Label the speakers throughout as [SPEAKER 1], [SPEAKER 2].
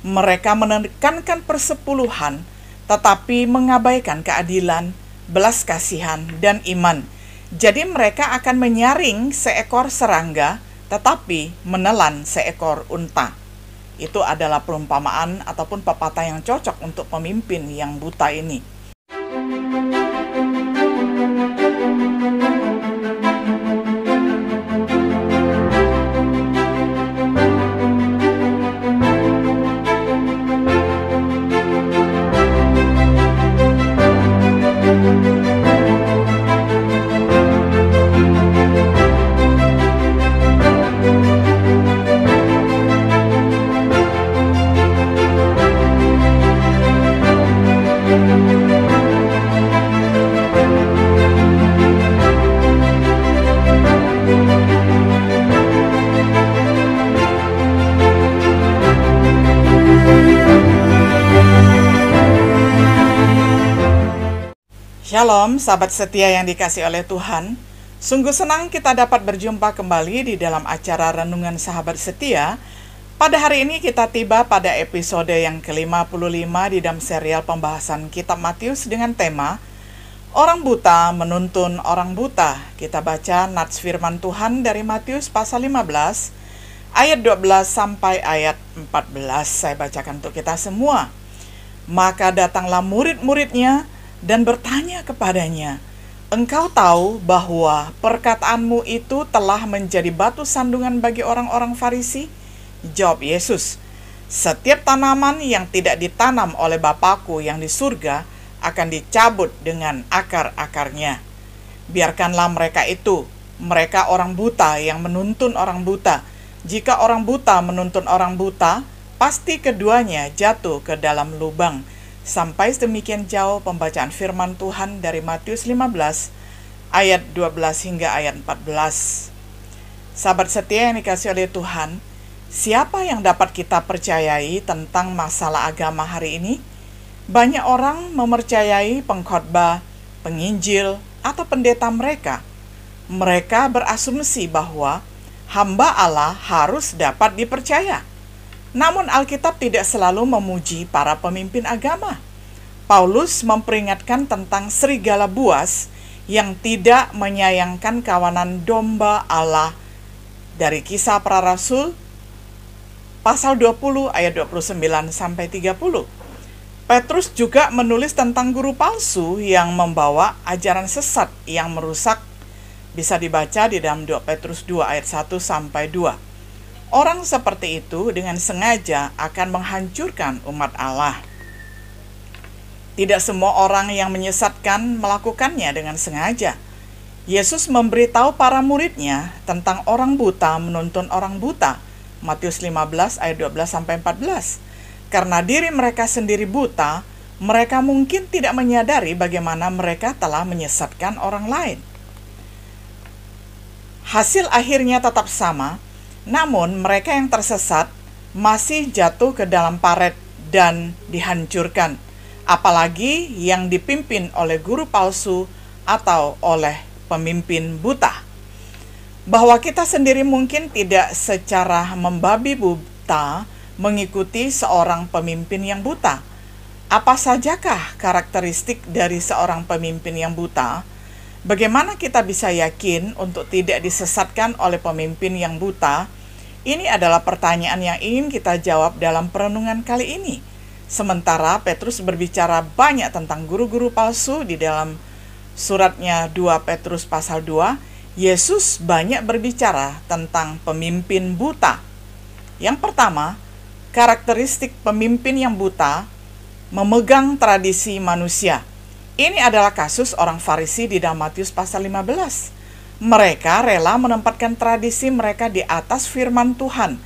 [SPEAKER 1] Mereka menekankan persepuluhan, tetapi mengabaikan keadilan, belas kasihan, dan iman. Jadi mereka akan menyaring seekor serangga, tetapi menelan seekor unta. Itu adalah perumpamaan ataupun pepatah yang cocok untuk pemimpin yang buta ini. Shalom, sahabat setia yang dikasihi oleh Tuhan. Sungguh senang kita dapat berjumpa kembali di dalam acara Renungan Sahabat Setia. Pada hari ini kita tiba pada episode yang ke-55 di dalam serial pembahasan Kitab Matius dengan tema Orang Buta Menuntun Orang Buta. Kita baca nats firman Tuhan dari Matius pasal 15, ayat 12 sampai ayat 14. Saya bacakan untuk kita semua. Maka datanglah murid-muridnya dan bertanya kepadanya, "Engkau tahu bahwa perkataanmu itu telah menjadi batu sandungan bagi orang-orang Farisi?" Jawab Yesus, "Setiap tanaman yang tidak ditanam oleh Bapakku yang di surga akan dicabut dengan akar-akarnya. Biarkanlah mereka itu, mereka orang buta yang menuntun orang buta. Jika orang buta menuntun orang buta, pasti keduanya jatuh ke dalam lubang." Sampai sedemikian jauh pembacaan firman Tuhan dari Matius 15 ayat 12 hingga ayat 14. Sahabat setia yang dikasihi oleh Tuhan, siapa yang dapat kita percayai tentang masalah agama hari ini? Banyak orang mempercayai pengkhotbah, penginjil, atau pendeta mereka. Mereka berasumsi bahwa hamba Allah harus dapat dipercaya. Namun Alkitab tidak selalu memuji para pemimpin agama. Paulus memperingatkan tentang serigala buas yang tidak menyayangkan kawanan domba Allah dari Kisah Para Rasul pasal 20 ayat 29 sampai 30. Petrus juga menulis tentang guru palsu yang membawa ajaran sesat yang merusak. Bisa dibaca di dalam 2 Petrus 2 ayat 1 sampai 2. Orang seperti itu dengan sengaja akan menghancurkan umat Allah. Tidak semua orang yang menyesatkan melakukannya dengan sengaja. Yesus memberitahu para muridnya tentang orang buta menuntun orang buta. Matius 15 ayat 12-14. Karena diri mereka sendiri buta, mereka mungkin tidak menyadari bagaimana mereka telah menyesatkan orang lain. Hasil akhirnya tetap sama. Namun mereka yang tersesat masih jatuh ke dalam paret dan dihancurkan, apalagi yang dipimpin oleh guru palsu atau oleh pemimpin buta. Bahwa kita sendiri mungkin tidak secara membabi buta mengikuti seorang pemimpin yang buta. Apa sajakah karakteristik dari seorang pemimpin yang buta? Bagaimana kita bisa yakin untuk tidak disesatkan oleh pemimpin yang buta? Ini adalah pertanyaan yang ingin kita jawab dalam perenungan kali ini. Sementara Petrus berbicara banyak tentang guru-guru palsu di dalam suratnya 2 Petrus pasal 2, Yesus banyak berbicara tentang pemimpin buta. Yang pertama, karakteristik pemimpin yang buta memegang tradisi manusia. Ini adalah kasus orang Farisi di dalam Matius pasal 15. Mereka rela menempatkan tradisi mereka di atas firman Tuhan.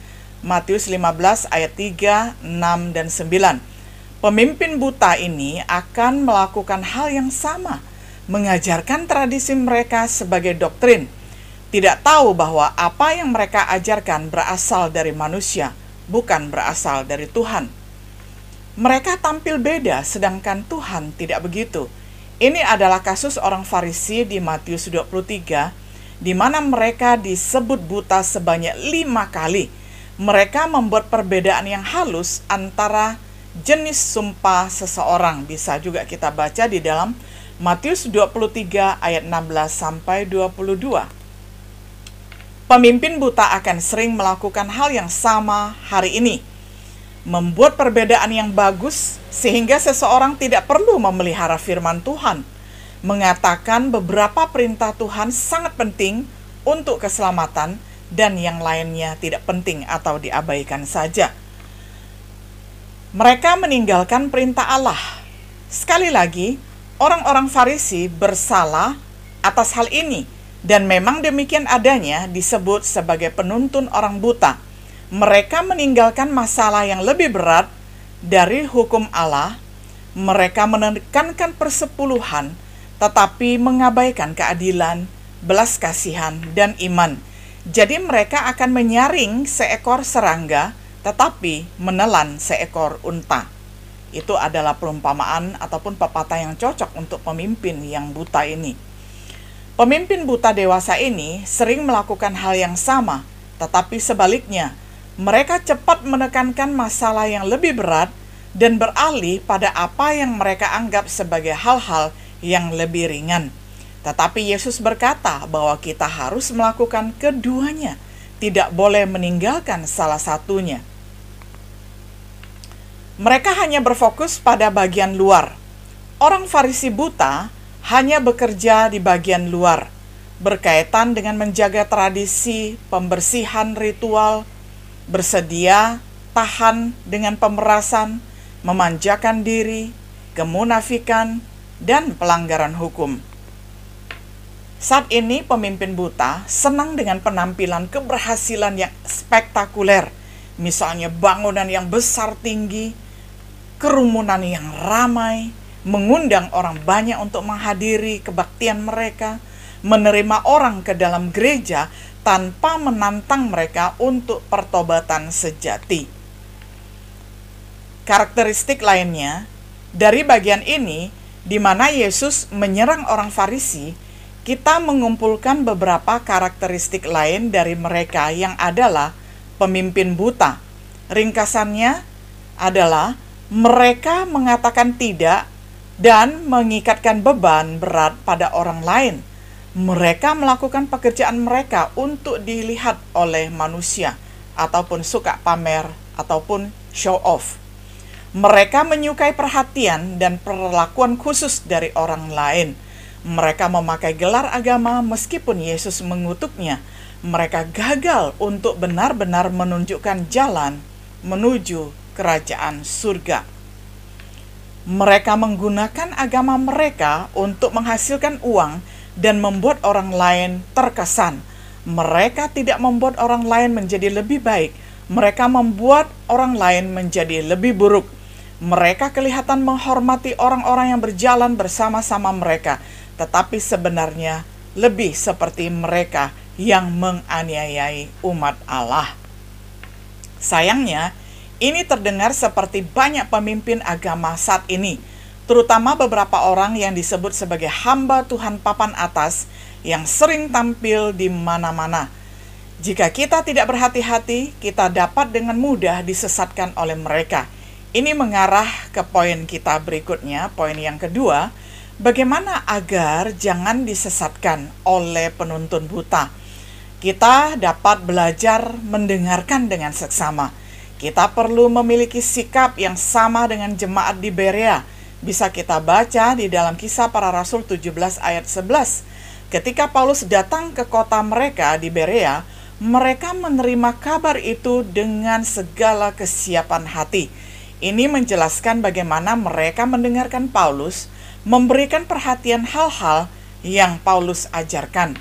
[SPEAKER 1] Matius 15 ayat 3, 6, dan 9. Pemimpin buta ini akan melakukan hal yang sama, mengajarkan tradisi mereka sebagai doktrin. Tidak tahu bahwa apa yang mereka ajarkan berasal dari manusia, bukan berasal dari Tuhan. Mereka tampil beda, sedangkan Tuhan tidak begitu. Ini adalah kasus orang Farisi di Matius 23, di mana mereka disebut buta sebanyak 5 kali. Mereka membuat perbedaan yang halus antara jenis sumpah seseorang. Bisa juga kita baca di dalam Matius 23 ayat 16 sampai 22. Pemimpin buta akan sering melakukan hal yang sama hari ini, membuat perbedaan yang bagus sehingga seseorang tidak perlu memelihara firman Tuhan, mengatakan beberapa perintah Tuhan sangat penting untuk keselamatan dan yang lainnya tidak penting atau diabaikan saja. Mereka meninggalkan perintah Allah. Sekali lagi, orang-orang Farisi bersalah atas hal ini, dan memang demikian adanya disebut sebagai penuntun orang buta. Mereka meninggalkan masalah yang lebih berat dari hukum Allah. Mereka menekankan persepuluhan, tetapi mengabaikan keadilan, belas kasihan, dan iman. Jadi mereka akan menyaring seekor serangga, tetapi menelan seekor unta. Itu adalah perumpamaan ataupun pepatah yang cocok untuk pemimpin yang buta ini. Pemimpin buta dewasa ini sering melakukan hal yang sama, tetapi sebaliknya, mereka cepat menekankan masalah yang lebih berat dan beralih pada apa yang mereka anggap sebagai hal-hal yang lebih ringan. Tetapi Yesus berkata bahwa kita harus melakukan keduanya, tidak boleh meninggalkan salah satunya. Mereka hanya berfokus pada bagian luar. Orang Farisi buta hanya bekerja di bagian luar, berkaitan dengan menjaga tradisi, pembersihan ritual, bersedia, tahan dengan pemerasan, memanjakan diri, kemunafikan, dan pelanggaran hukum. Saat ini pemimpin buta senang dengan penampilan keberhasilan yang spektakuler, misalnya bangunan yang besar tinggi, kerumunan yang ramai, mengundang orang banyak untuk menghadiri kebaktian mereka, menerima orang ke dalam gereja tanpa menantang mereka untuk pertobatan sejati. Karakteristik lainnya dari bagian ini, di mana Yesus menyerang orang Farisi, kita mengumpulkan beberapa karakteristik lain dari mereka yang adalah pemimpin buta. Ringkasannya adalah mereka mengatakan tidak dan mengikatkan beban berat pada orang lain. Mereka melakukan pekerjaan mereka untuk dilihat oleh manusia, ataupun suka pamer, ataupun show off. Mereka menyukai perhatian dan perlakuan khusus dari orang lain. Mereka memakai gelar agama meskipun Yesus mengutuknya. Mereka gagal untuk benar-benar menunjukkan jalan menuju kerajaan surga. Mereka menggunakan agama mereka untuk menghasilkan uang dan membuat orang lain terkesan. Mereka tidak membuat orang lain menjadi lebih baik. Mereka membuat orang lain menjadi lebih buruk. Mereka kelihatan menghormati orang-orang yang berjalan bersama-sama mereka, tetapi sebenarnya lebih seperti mereka yang menganiayai umat Allah. Sayangnya, ini terdengar seperti banyak pemimpin agama saat ini, terutama beberapa orang yang disebut sebagai hamba Tuhan papan atas yang sering tampil di mana-mana. Jika kita tidak berhati-hati, kita dapat dengan mudah disesatkan oleh mereka. Ini mengarah ke poin kita berikutnya, poin yang kedua, bagaimana agar jangan disesatkan oleh penuntun buta. Kita dapat belajar mendengarkan dengan seksama. Kita perlu memiliki sikap yang sama dengan jemaat di Berea. Bisa kita baca di dalam Kisah Para Rasul 17 ayat 11. Ketika Paulus datang ke kota mereka di Berea, mereka menerima kabar itu dengan segala kesiapan hati. Ini menjelaskan bagaimana mereka mendengarkan Paulus, memberikan perhatian hal-hal yang Paulus ajarkan.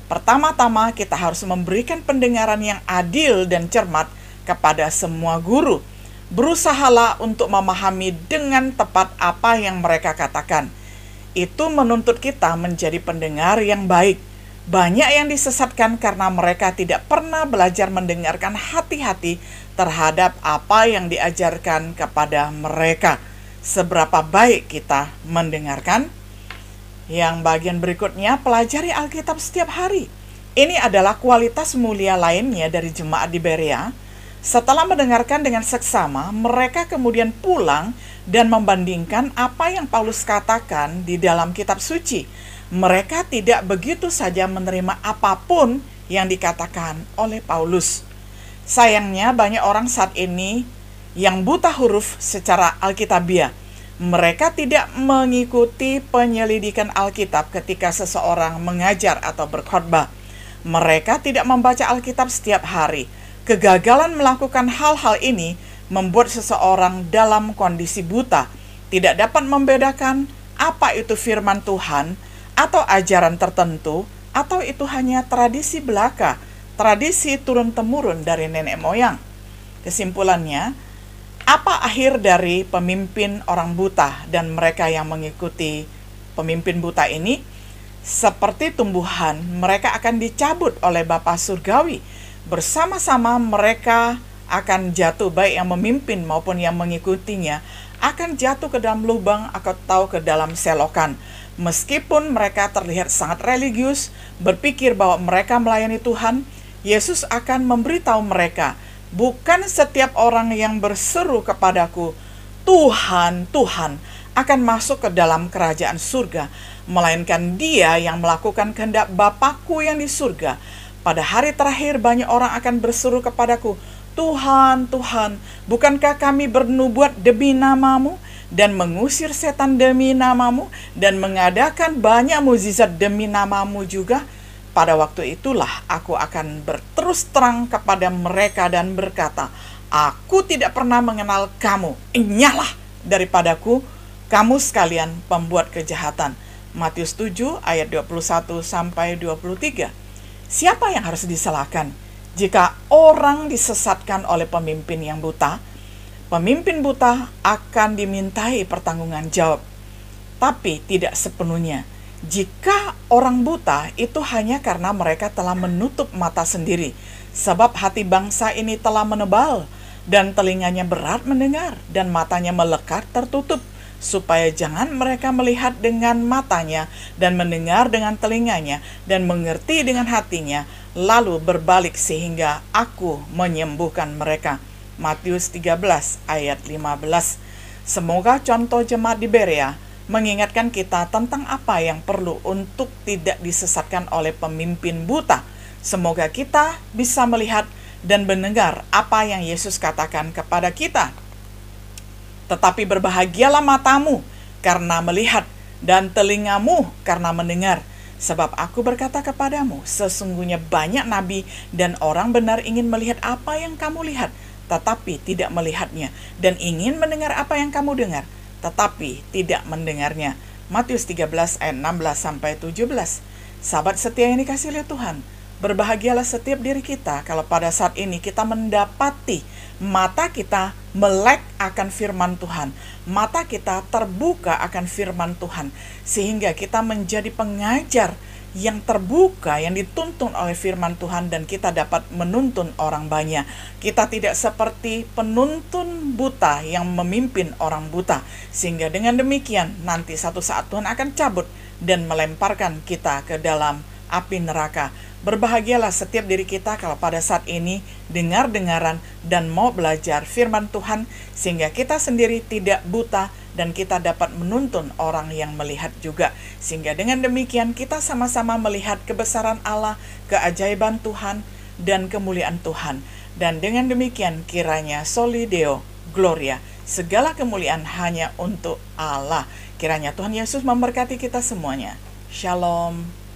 [SPEAKER 1] Pertama-tama kita harus memberikan pendengaran yang adil dan cermat kepada semua guru. Berusahalah untuk memahami dengan tepat apa yang mereka katakan. Itu menuntut kita menjadi pendengar yang baik. Banyak yang disesatkan karena mereka tidak pernah belajar mendengarkan hati-hati terhadap apa yang diajarkan kepada mereka. Seberapa baik kita mendengarkan? Yang bagian berikutnya, pelajari Alkitab setiap hari. Ini adalah kualitas mulia lainnya dari jemaat di Berea. Setelah mendengarkan dengan seksama, mereka kemudian pulang dan membandingkan apa yang Paulus katakan di dalam kitab suci. Mereka tidak begitu saja menerima apapun yang dikatakan oleh Paulus. Sayangnya banyak orang saat ini yang buta huruf secara alkitabiah. Mereka tidak mengikuti penyelidikan Alkitab ketika seseorang mengajar atau berkhotbah. Mereka tidak membaca Alkitab setiap hari. Kegagalan melakukan hal-hal ini membuat seseorang dalam kondisi buta, tidak dapat membedakan apa itu firman Tuhan atau ajaran tertentu, atau itu hanya tradisi belaka, tradisi turun-temurun dari nenek moyang. Kesimpulannya, apa akhir dari pemimpin orang buta dan mereka yang mengikuti pemimpin buta ini? Seperti tumbuhan, mereka akan dicabut oleh Bapa Surgawi. Bersama-sama mereka akan jatuh, baik yang memimpin maupun yang mengikutinya, akan jatuh ke dalam lubang atau ke dalam selokan. Meskipun mereka terlihat sangat religius, berpikir bahwa mereka melayani Tuhan, Yesus akan memberitahu mereka, bukan setiap orang yang berseru kepadaku, Tuhan, Tuhan, akan masuk ke dalam kerajaan surga, melainkan dia yang melakukan kehendak Bapa-Ku yang di surga. Pada hari terakhir banyak orang akan berseru kepadaku, Tuhan, Tuhan, bukankah kami bernubuat demi nama-Mu dan mengusir setan demi nama-Mu dan mengadakan banyak mukjizat demi nama-Mu juga? Pada waktu itulah aku akan berterus terang kepada mereka dan berkata, aku tidak pernah mengenal kamu, enyahlah daripadaku, kamu sekalian pembuat kejahatan. Matius 7 ayat 21-23. Siapa yang harus disalahkan? Jika orang disesatkan oleh pemimpin yang buta, pemimpin buta akan dimintai pertanggungan jawab. Tapi tidak sepenuhnya. Jika orang buta itu hanya karena mereka telah menutup mata sendiri, sebab hati bangsa ini telah menebal, dan telinganya berat mendengar, dan matanya melekat tertutup, supaya jangan mereka melihat dengan matanya, dan mendengar dengan telinganya, dan mengerti dengan hatinya, lalu berbalik sehingga aku menyembuhkan mereka. Matius 13 ayat 15. Semoga contoh jemaat di Berea mengingatkan kita tentang apa yang perlu untuk tidak disesatkan oleh pemimpin buta. Semoga kita bisa melihat dan mendengar apa yang Yesus katakan kepada kita. Tetapi berbahagialah matamu karena melihat dan telingamu karena mendengar. Sebab aku berkata kepadamu, sesungguhnya banyak nabi dan orang benar ingin melihat apa yang kamu lihat, tetapi tidak melihatnya, dan ingin mendengar apa yang kamu dengar, tetapi tidak mendengarnya. Matius 13 ayat 16-17. Sahabat setia yang dikasihi oleh Tuhan, berbahagialah setiap diri kita kalau pada saat ini kita mendapati mata kita melek akan firman Tuhan, mata kita terbuka akan firman Tuhan, sehingga kita menjadi pengajar yang terbuka, yang dituntun oleh firman Tuhan, dan kita dapat menuntun orang banyak. Kita tidak seperti penuntun buta yang memimpin orang buta, sehingga dengan demikian nanti satu saat Tuhan akan cabut dan melemparkan kita ke dalam api neraka. Berbahagialah setiap diri kita kalau pada saat ini dengar-dengaran dan mau belajar firman Tuhan, sehingga kita sendiri tidak buta dan kita dapat menuntun orang yang melihat juga. Sehingga dengan demikian kita sama-sama melihat kebesaran Allah, keajaiban Tuhan, dan kemuliaan Tuhan. Dan dengan demikian kiranya Soli Deo Gloria, segala kemuliaan hanya untuk Allah. Kiranya Tuhan Yesus memberkati kita semuanya. Shalom.